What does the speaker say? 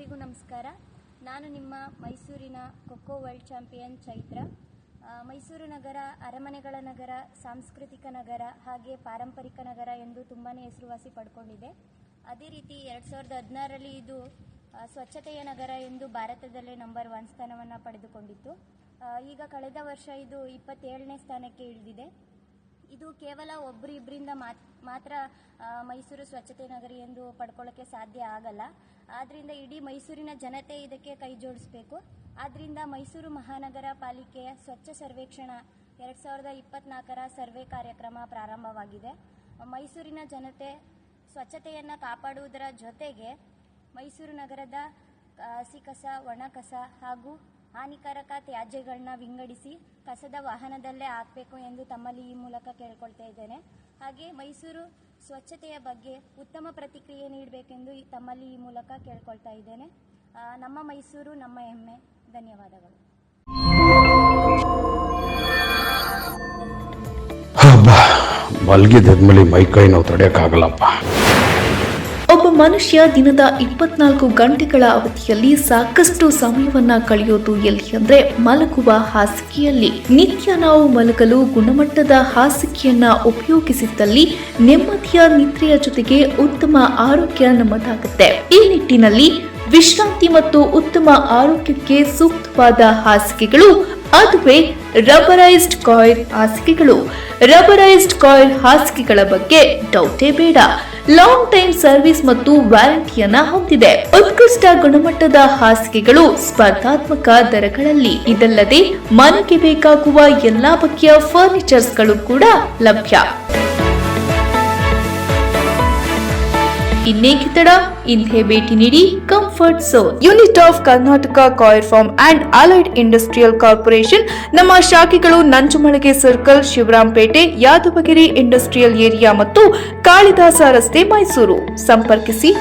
ಎಲ್ಲರಿಗೂ ನಮಸ್ಕಾರ. ನಾನು ನಿಮ್ಮ ಮೈಸೂರಿನ ಖೋಖೋ ವರ್ಲ್ಡ್ ಚಾಂಪಿಯನ್ ಚೈತ್ರ. ಮೈಸೂರು ನಗರ ಅರಮನೆಗಳ ನಗರ, ಸಾಂಸ್ಕೃತಿಕ ನಗರ ಹಾಗೆ ಪಾರಂಪರಿಕ ನಗರ ಎಂದು ತುಂಬಾ ಹೆಸರುವಾಸಿ ಪಡ್ಕೊಂಡಿದೆ. ಅದೇ ರೀತಿ 2016ರಲ್ಲಿ ಇದು ಸ್ವಚ್ಛತೆಯ ನಗರ ಎಂದು ಭಾರತದಲ್ಲೇ ನಂಬರ್ 1 ಸ್ಥಾನವನ್ನು ಪಡೆದುಕೊಂಡಿತ್ತು. ಈಗ ಕಳೆದ ವರ್ಷ ಇದು 27ನೇ ಸ್ಥಾನಕ್ಕೆ ಇಳಿದಿದೆ. ಇದು ಕೇವಲ ಒಬ್ಬರಿಂದ ಮಾತ್ರ ಮೈಸೂರು ಸ್ವಚ್ಛತೆ ನಗರಿ ಎಂದು ಪಡ್ಕೊಳ್ಳೋಕ್ಕೆ ಸಾಧ್ಯ ಆಗಲ್ಲ. ಆದ್ದರಿಂದ ಇಡೀ ಮೈಸೂರಿನ ಜನತೆ ಇದಕ್ಕೆ ಕೈ ಜೋಡಿಸಬೇಕು. ಆದ್ದರಿಂದ ಮೈಸೂರು ಮಹಾನಗರ ಪಾಲಿಕೆಯ ಸ್ವಚ್ಛ ಸರ್ವೇಕ್ಷಣಾ 2024ರ ಸರ್ವೆ ಕಾರ್ಯಕ್ರಮ ಪ್ರಾರಂಭವಾಗಿದೆ. ಮೈಸೂರಿನ ಜನತೆ ಸ್ವಚ್ಛತೆಯನ್ನು ಕಾಪಾಡುವುದರ ಜೊತೆಗೆ ಮೈಸೂರು ನಗರದ ಹಸಿ ಕಸ, ಒಣ ಕಸ ಹಾಗೂ ಹಾನಿಕಾರಕ ತ್ಯಾಜ್ಯಗಳನ್ನ ವಿಂಗಡಿಸಿ ಕಸದ ವಾಹನದಲ್ಲೇ ಹಾಕಬೇಕು ಎಂದು ತಮ್ಮಲ್ಲಿ ಈ ಮೂಲಕ ಕೇಳ್ಕೊಳ್ತಾ ಇದ್ದೇನೆ. ಹಾಗೆ ಮೈಸೂರು ಸ್ವಚ್ಛತೆಯ ಬಗ್ಗೆ ಉತ್ತಮ ಪ್ರತಿಕ್ರಿಯೆ ನೀಡಬೇಕೆಂದು ತಮ್ಮಲ್ಲಿ ಈ ಮೂಲಕ ಕೇಳ್ಕೊಳ್ತಾ ಇದ್ದೇನೆ. ನಮ್ಮ ಮೈಸೂರು ನಮ್ಮ ಹೆಮ್ಮೆ. ಧನ್ಯವಾದಗಳು. ಮಲಗಿದ್ಮೇಲೆ ಮೈಕೈ ನಾವು ತಡೆಯೋಕ್ಕಾಗಲ್ಲಪ್ಪ. ಒಬ್ಬ ಮನುಷ್ಯ ದಿನದ 24 ಗಂಟೆಗಳ ಅವಧಿಯಲ್ಲಿ ಸಾಕಷ್ಟು ಸಮಯವನ್ನ ಕಳೆಯೋದು ಎಲ್ಲಿ ಅಂದ್ರೆ ಮಲಗುವ ಹಾಸಿಗೆಯಲ್ಲಿ. ನಿತ್ಯ ನಾವು ಮಲಗಲು ಗುಣಮಟ್ಟದ ಹಾಸಿಗೆಯನ್ನ ಉಪಯೋಗಿಸಿದ್ದಲ್ಲಿ ನೆಮ್ಮದಿಯ ನಿದ್ರೆಯ ಜೊತೆಗೆ ಉತ್ತಮ ಆರೋಗ್ಯ ನಮ್ಮದಾಗುತ್ತೆ. ಈ ನಿಟ್ಟಿನಲ್ಲಿ ವಿಶ್ರಾಂತಿ ಮತ್ತು ಉತ್ತಮ ಆರೋಗ್ಯಕ್ಕೆ ಸೂಕ್ತವಾದ ಹಾಸಿಗೆಗಳು ಅದುವೇ ರಬ್ಬರೈಸ್ಡ್ ಕಾಯಿಲ್ ಹಾಸಿಗೆಗಳು. ರಬ್ಬರೈಸ್ಡ್ ಕಾಯಿಲ್ ಹಾಸಿಗೆಗಳ ಬಗ್ಗೆ ಡೌಟೇ ಬೇಡ. ಲಾಂಗ್ ಟೈಮ್ ಸರ್ವಿಸ್ ಮತ್ತು ವ್ಯಾರಂಟಿಯನ್ನ ಹೊಂದಿದೆ. ಉತ್ಕೃಷ್ಟ ಗುಣಮಟ್ಟದ ಹಾಸಿಗೆಗಳು ಸ್ಪರ್ಧಾತ್ಮಕ ದರಗಳಲ್ಲಿ. ಇದಲ್ಲದೆ ಮನೆಗೆ ಬೇಕಾಗುವ ಎಲ್ಲಾ ಬಗೆಯ ಫರ್ನಿಚರ್ಸ್ಗಳು ಕೂಡ ಲಭ್ಯ. ಇನ್ನೇಕೆ ತಡ, ಇಂದೇ ಭೇಟಿ ನೀಡಿ comfort zone, unit of Karnataka coir farm and allied industrial corporation. ನಮ್ಮ ಶಾಖೆಗಳು Nanjumalige circle, Shivarampete, Yadavagiri industrial area ಮತ್ತು ಕಾಳಿದಾಸ ರಸ್ತೆ, ಮೈಸೂರು. ಸಂಪರ್ಕಿಸಿ